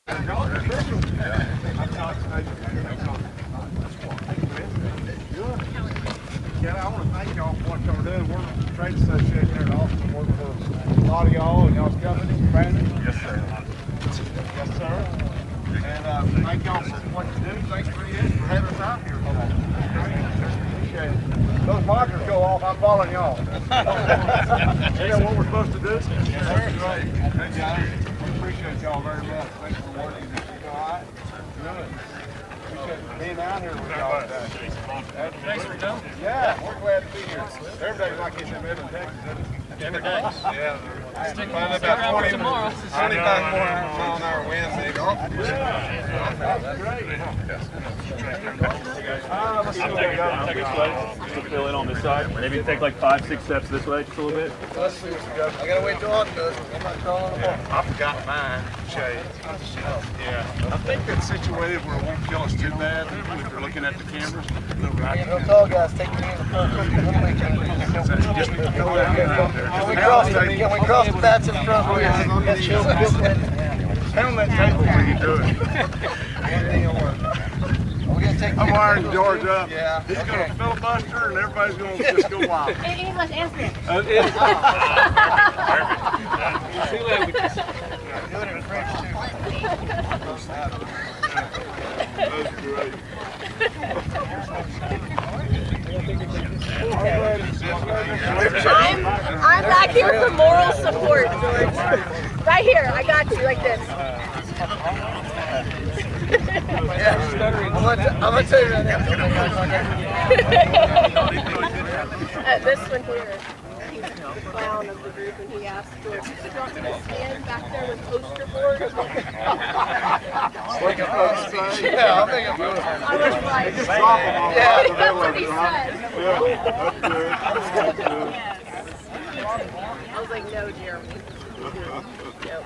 Yeah, I want to thank y'all for what y'all doing. We're a trade association here at Austin. Work for a lot of y'all and y'all's company, family. Yes, sir. Yes, sir. And thank y'all for what you do. Thanks for having us out here today. Appreciate it. Those markers go off, I'm following y'all. You know what we're supposed to do? Yes, sir. Great. Thank you. We appreciate y'all very much. Thanks for working. All right. Good. Being out here with y'all today. Thanks for coming. Yeah, we're glad to be here. Every day's like it's in Midland, Texas, isn't it? Every day. Yeah. Find about 25 more mile-an-hour winds, maybe. Oh, that's great. Take this way, just to fill in on this side. Maybe take like 5-6 steps this way, just a little bit. Let's see what you got. I gotta wait till Auden does. I'm not calling them off. I forgot mine, Shay. Yeah. I think that's situated where it won't kill us too bad if you're looking at the cameras. No tall guys take me in the front. Just throw that out there. We cross the bats in front. Pound that table when you do it. I'm wiring George up. Yeah. He's going to filibuster and everybody's going to just go wild. In English, answer it. Two languages. Do it in French too. That's great. I'm back here for moral support, George. Right here, I got you like this. I'm gonna tell you right now. This one here, he's the clown of the group, and he asked George, "Do you want me to stand back there with poster board?" Yeah, I'll make it move. I was like, Just drop them all Yeah. out the that's middle what of he it, right? said. Yeah, that's good. That's good. I was like, no, Jeremy. Yep.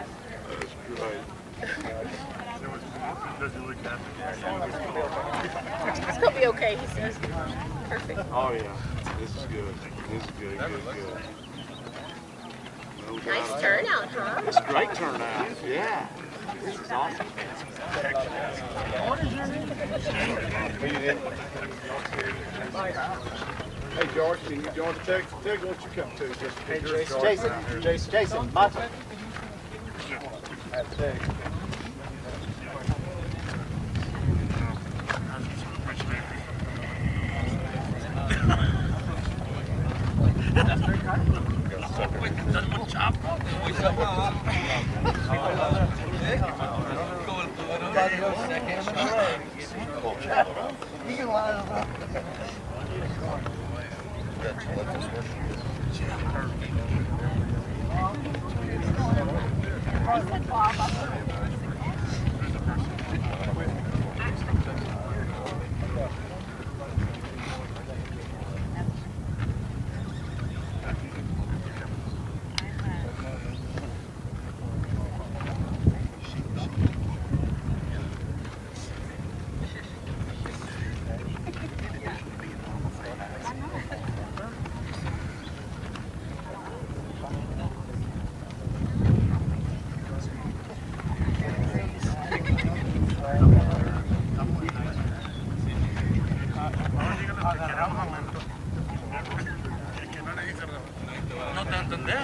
That's great. It's gonna be okay, he says. Perfect. Oh yeah, this is good. This is good, good, good. No Nice doubt. turnout, huh? It's a great turnout. Yeah. This is awesome. Hey George, can you join the Texas? Tig, won't you come too? Just Hey, Jason, my turn. That's Tig. You can line them up. No te entender.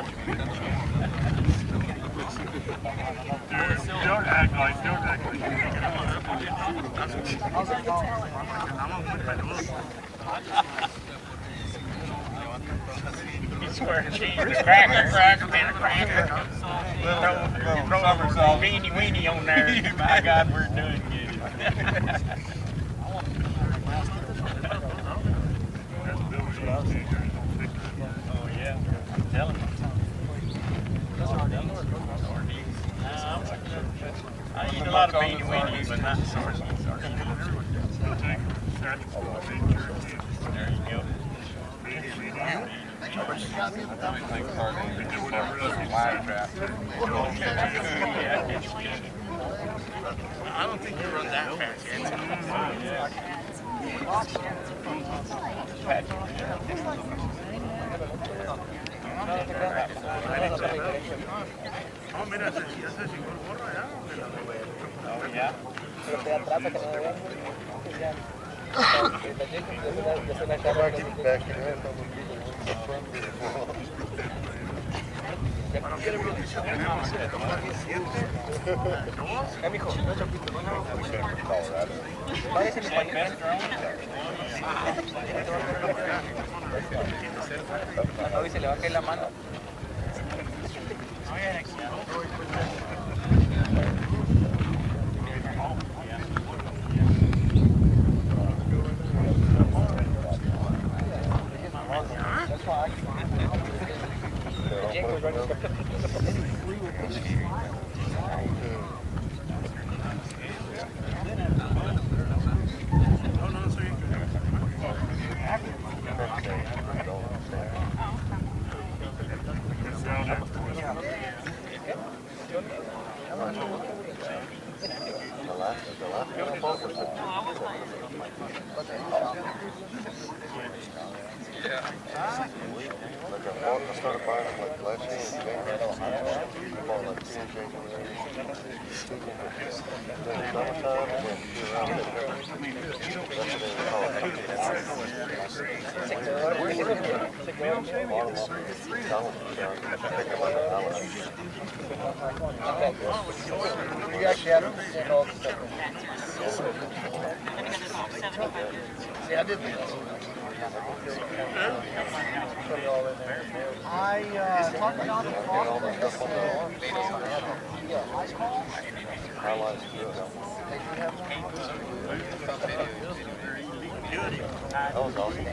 Square cheese, cracker, throw weenie on there. My God, we're doing good. Oh yeah, tell him. I eat a lot of beanie weenies, but not sardines. There you go. I don't think you run that fast yet. Oh, mira, ese es gorro allá. Hoy se le va a caer la mano. You actually have to send all the stuff. Yeah, I did think that. Put it all in there. I talked about the process. That was awesome.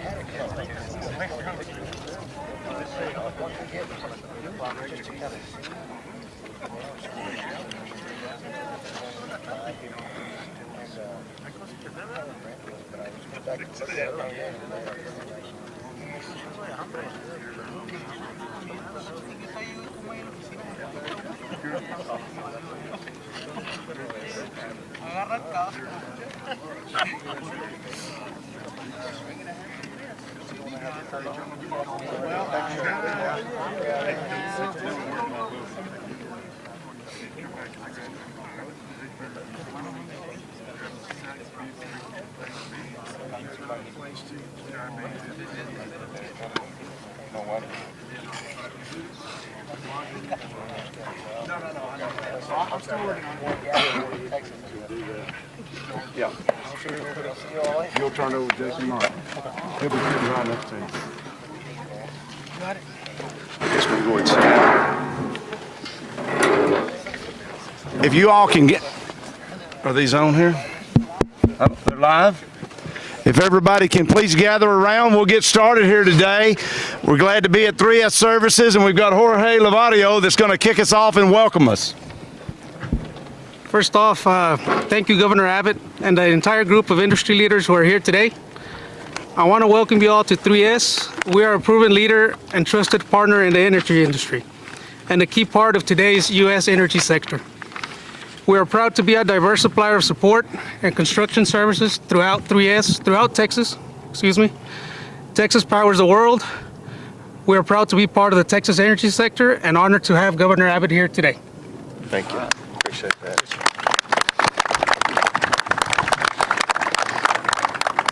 Agarra el casco. I'm still working on Texas. Yeah. You'll turn it over to Jason Martin. He'll be sitting right next to you. Got it. I guess we can go and sit. If you all can get, are these on here? Oh, they're live? If everybody can please gather around, we'll get started here today. We're glad to be at 3S Services, and we've got Jorge Lavadio that's going to kick us off and welcome us. First off, thank you, Governor Abbott, and the entire group of industry leaders who are here today. I want to welcome you all to 3S. We are a proven leader and trusted partner in the energy industry, and a key part of today's U.S. energy sector. We are proud to be a diverse supplier of support and construction services throughout Texas. Texas powers the world. We are proud to be part of the Texas energy sector and honored to have Governor Abbott here today. Thank you. Appreciate that.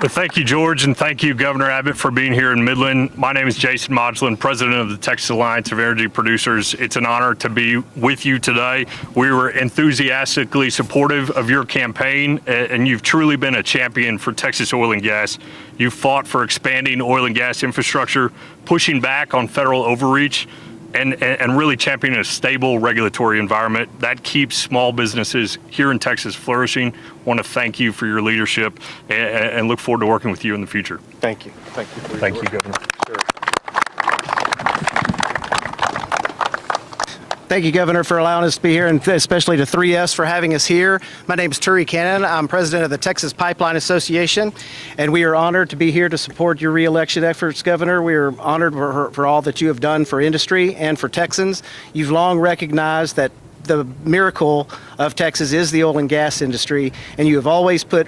Well, thank you, George, and thank you, Governor Abbott, for being here in Midland. My name is Jason Modglin, president of the Texas Alliance of Energy Producers. It's an honor to be with you today. We were enthusiastically supportive of your campaign, and you've truly been a champion for Texas oil and gas. You've fought for expanding oil and gas infrastructure, pushing back on federal overreach, and really championing a stable regulatory environment that keeps small businesses here in Texas flourishing. I want to thank you for your leadership and look forward to working with you in the future. Thank you. Thank you. Thank you, Governor. Sure. Thank you, Governor, for allowing us to be here, and especially to 3S for having us here. My name is Turi Cannon. I'm president of the Texas Pipeline Association, and we are honored to be here to support your re-election efforts, Governor. We are honored for all that you have done for industry and for Texans. You've long recognized that the miracle of Texas is the oil and gas industry, and you've always put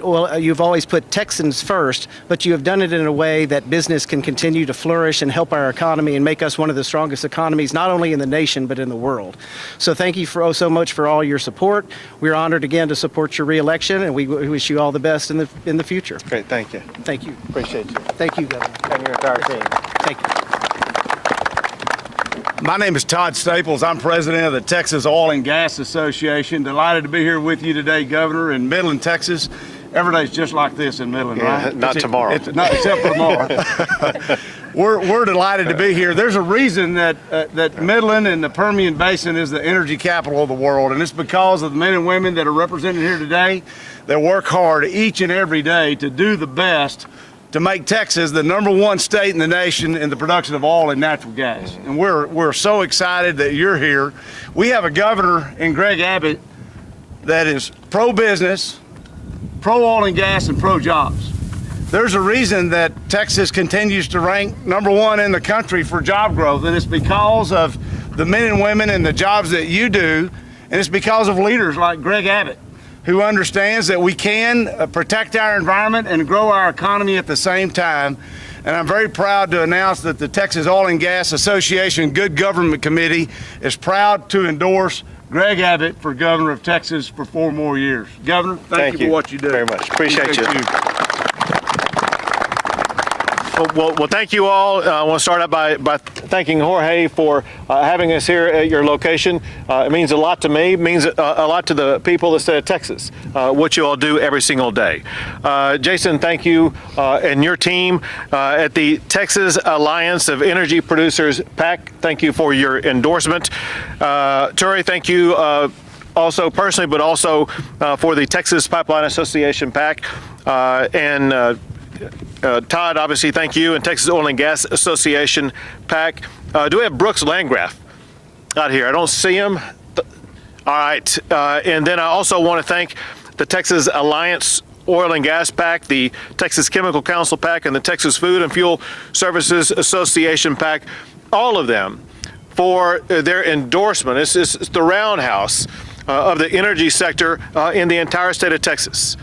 Texans first, but you have done it in a way that business can continue to flourish and help our economy and make us one of the strongest economies, not only in the nation, but in the world. So thank you so much for all your support. We're honored again to support your reelection, and we wish you all the best in the future. Great, thank you. Thank you. Appreciate you. Thank you, Governor. And your entire team. Thank you. My name is Todd Staples. I'm president of the Texas Oil and Gas Association. Delighted to be here with you today, Governor, in Midland, Texas. Every day's just like this in Midland, Yeah, right? not tomorrow. Not except for tomorrow. We're delighted to be here. There's a reason that Midland and the Permian Basin is the energy capital of the world, and it's because of the men and women that are represented here today that work hard each and every day to do the best to make Texas the #1 state in the nation in the production of oil and natural gas. And we're so excited that you're here. We have a governor in Greg Abbott that is pro-business, pro-oil and gas, and pro-jobs. There's a reason that Texas continues to rank #1 in the country for job growth, and it's because of the men and women and the jobs that you do, and it's because of leaders like Greg Abbott, who understands that we can protect our environment and grow our economy at the same time. And I'm very proud to announce that the Texas Oil and Gas Association Good Government Committee is proud to endorse Greg Abbott for governor of Texas for 4 more years. Governor, thank you for what you do. Very much. Appreciate you. Well, thank you all. I want to start out by thanking Jorge for having us here at your location. It means a lot to me. It means a lot to the people of the state of Texas, what you all do every single day. Jason, thank you and your team at the Texas Alliance of Energy Producers, PAC. Thank you for your endorsement. Turi, thank you also personally, but also for the Texas Pipeline Association, PAC. Todd, obviously, thank you, and Texas Oil and Gas Association, PAC. Do we have Brooks Landgraf out here? I don't see him. All right. And then I also want to thank the Texas Alliance Oil and Gas PAC, the Texas Chemical Council PAC, and the Texas Food and Fuel Services Association PAC, all of them for their endorsement. It's the roundhouse of the energy sector in the entire state of Texas.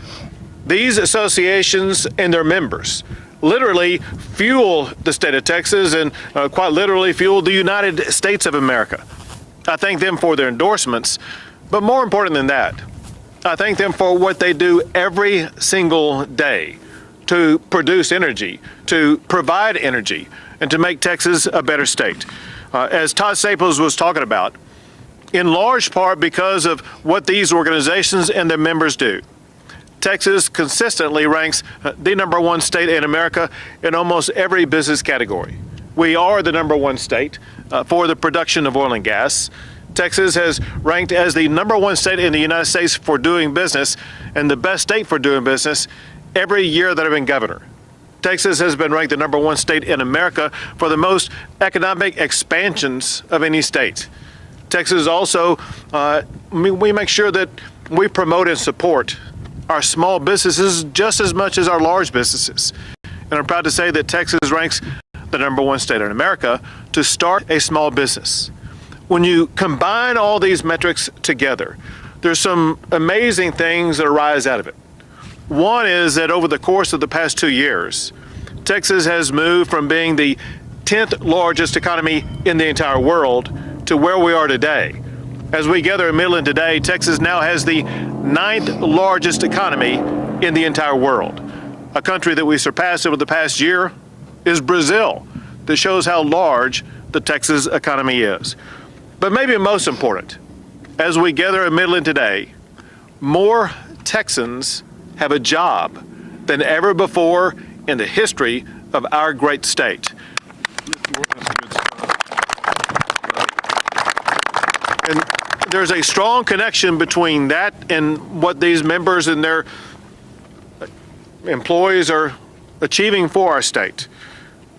These associations and their members literally fuel the state of Texas and quite literally fuel the United States of America. I thank them for their endorsements, but more important than that, I thank them for what they do every single day to produce energy, to provide energy, and to make Texas a better state. As Todd Staples was talking about, in large part because of what these organizations and their members do. Texas consistently ranks the #1 state in America in almost every business category. We are the #1 state for the production of oil and gas. Texas has ranked as the #1 state in the United States for doing business and the best state for doing business every year that I've been governor. Texas has been ranked the #1 state in America for the most economic expansions of any state. Texas also, we make sure that we promote and support our small businesses just as much as our large businesses. And I'm proud to say that Texas ranks the #1 state in America to start a small business. When you combine all these metrics together, there's some amazing things that arise out of it. One is that over the course of the past 2 years, Texas has moved from being the 10th largest economy in the entire world to where we are today. As we gather in Midland today, Texas now has the 9th largest economy in the entire world. A country that we surpassed over the past year is Brazil. That shows how large the Texas economy is. But maybe most important, as we gather in Midland today, more Texans have a job than ever before in the history of our great state. And there's a strong connection between that and what these members and their employees are achieving for our state.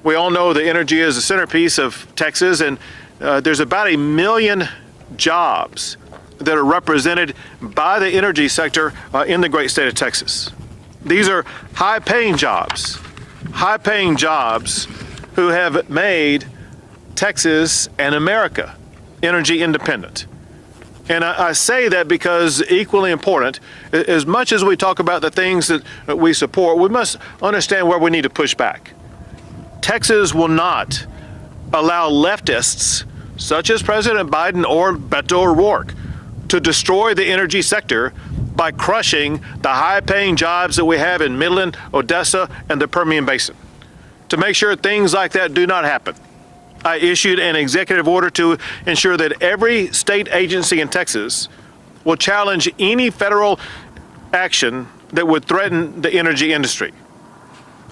We all know that energy is the centerpiece of Texas, and there's about 1 million jobs that are represented by the energy sector in the great state of Texas. These are high-paying jobs who have made Texas and America energy independent. And I say that because equally important, as much as we talk about the things that we support, we must understand where we need to push back. Texas will not allow leftists, such as President Biden or Beto O'Rourke, to destroy the energy sector by crushing the high-paying jobs that we have in Midland, Odessa, and the Permian Basin. To make sure things like that do not happen, I issued an executive order to ensure that every state agency in Texas will challenge any federal action that would threaten the energy industry.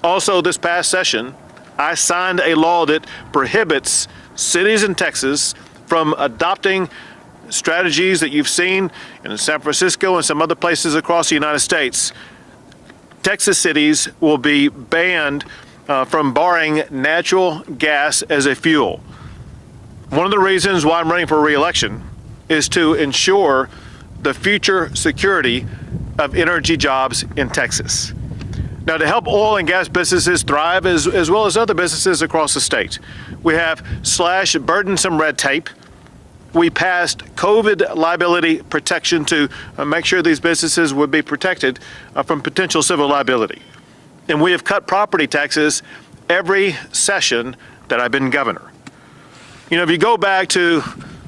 Also, this past session, I signed a law that prohibits cities in Texas from adopting strategies that you've seen in San Francisco and some other places across the United States. Texas cities will be banned from borrowing natural gas as a fuel. One of the reasons why I'm running for re-election is to ensure the future security of energy jobs in Texas. Now, to help oil and gas businesses thrive as well as other businesses across the state, we have slashed burdensome red tape. We passed COVID liability protection to make sure these businesses would be protected from potential civil liability. And we have cut property taxes every session that I've been governor. You know, if you go back to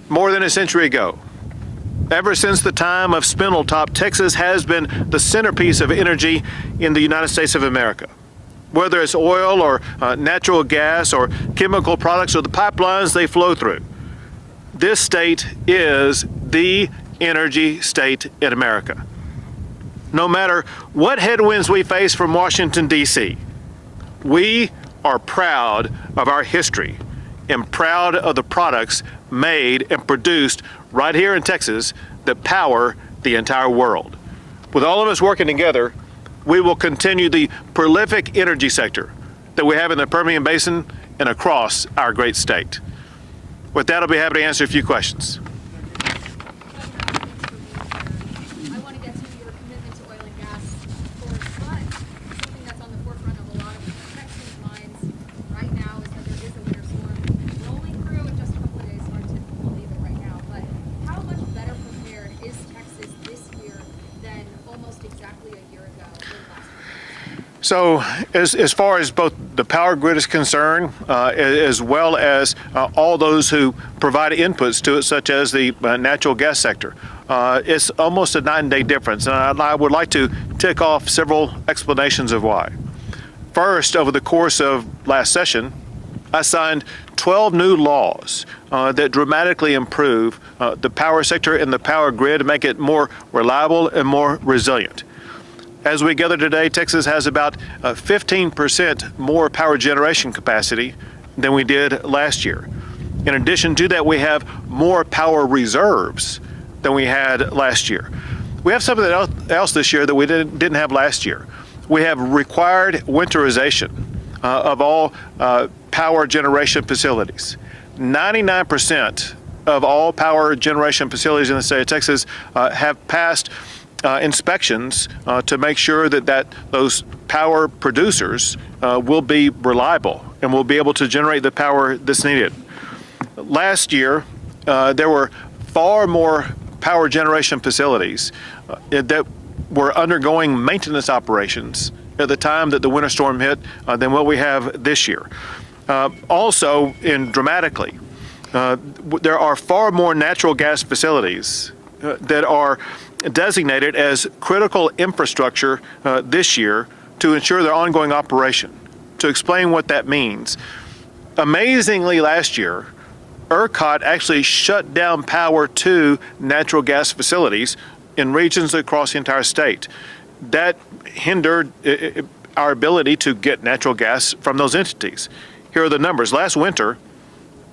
more than a century ago, ever since the time of Spindletop, Texas has been the centerpiece of energy in the United States of America. Whether it's oil or natural gas or chemical products or the pipelines they flow through, this state is the energy state in America. No matter what headwinds we face from Washington, D.C., we are proud of our history and proud of the products made and produced right here in Texas that power the entire world. With all of us working together, we will continue the prolific energy sector that we have in the Permian Basin and across our great state. With that, I'll be happy to answer a few questions. I want to get to your commitment to oil and gas, of course, but something that's on the forefront of a lot of Texans' minds right now is that there is a winter storm rolling through in just a couple of days. Hard to believe it right now, but how much better prepared is Texas this year than almost exactly a year ago in last year? So as far as both the power grid is concerned, as well as all those who provide inputs to it, such as the natural gas sector, it's almost a night and day difference. And I would like to tick off several explanations of why. First, over the course of last session, I signed 12 new laws that dramatically improve the power sector and the power grid to make it more reliable and more resilient. As we gather today, Texas has about 15% more power generation capacity than we did last year. In addition to that, we have more power reserves than we had last year. We have something else this year that we didn't have last year. We have required winterization of all power generation facilities. 99% of all power generation facilities in the state of Texas have passed inspections to make sure that those power producers will be reliable and will be able to generate the power that's needed. Last year, there were far more power generation facilities that were undergoing maintenance operations at the time that the winter storm hit than what we have this year. Also, dramatically, there are far more natural gas facilities that are designated as critical infrastructure this year to ensure their ongoing operation. To explain what that means, amazingly last year, ERCOT actually shut down power to natural gas facilities in regions across the entire state. That hindered our ability to get natural gas from those entities. Here are the numbers. Last winter,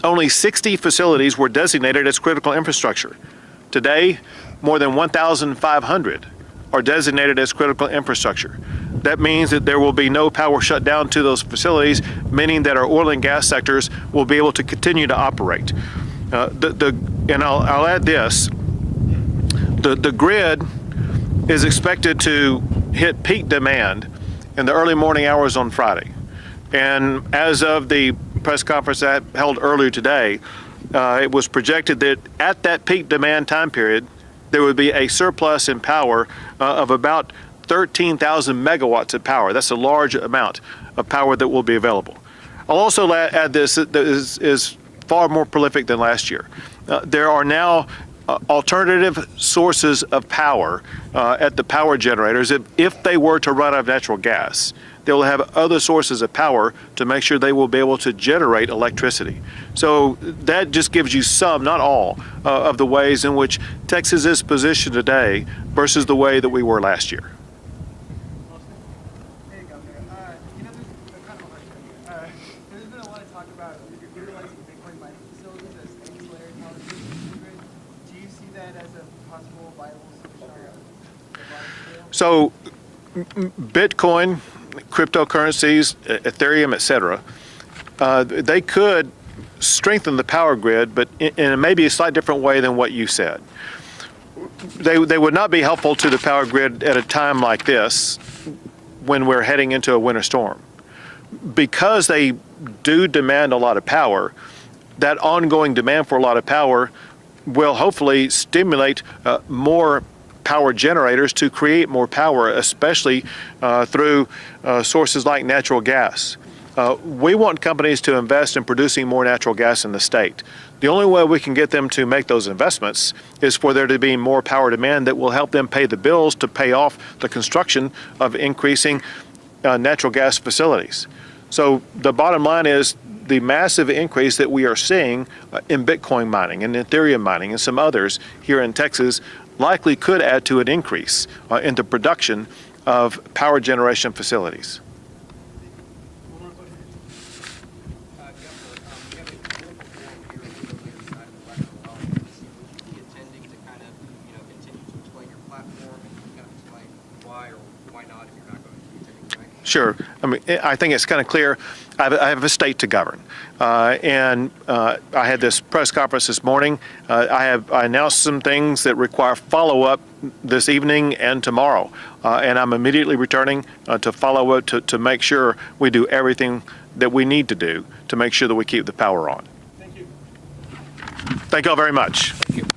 only 60 facilities were designated as critical infrastructure. Today, more than 1,500 are designated as critical infrastructure. That means that there will be no power shut down to those facilities, meaning that our oil and gas sectors will be able to continue to operate. And I'll add this, the grid is expected to hit peak demand in the early morning hours on Friday. And as of the press conference that I held earlier today, it was projected that at that peak demand time period, there would be a surplus in power of about 13,000 megawatts of power. That's a large amount of power that will be available. I'll also add this that is far more prolific than last year. There are now alternative sources of power at the power generators. If they were to run out of natural gas, they will have other sources of power to make sure they will be able to generate electricity. So that just gives you some, not all, of the ways in which Texas is positioned today versus the way that we were last year. Hey, Governor. There's kind of a hard thing. There's been a lot of talk about utilizing Bitcoin mining facilities as ancillary power to the grid. Do you see that as a possible viable solution? So Bitcoin, cryptocurrencies, Ethereum, etc., they could strengthen the power grid, but in maybe a slightly different way than what you said. They would not be helpful to the power grid at a time like this when we're heading into a winter storm. Because they do demand a lot of power, that ongoing demand for a lot of power will hopefully stimulate more power generators to create more power, especially through sources like natural gas. We want companies to invest in producing more natural gas in the state. The only way we can get them to make those investments is for there to be more power demand that will help them pay the bills to pay off the construction of increasing natural gas facilities. So the bottom line is the massive increase that we are seeing in Bitcoin mining and Ethereum mining and some others here in Texas likely could add to an increase in the production of power generation facilities. Sure. I mean, I think it's kind of clear. I have a state to govern, and I had this press conference this morning. I announced some things that require follow-up this evening and tomorrow, and I'm immediately returning to follow up to make sure we do everything that we need to do to make sure that we keep the power on. Thank you. Thank you all very much. Thank you.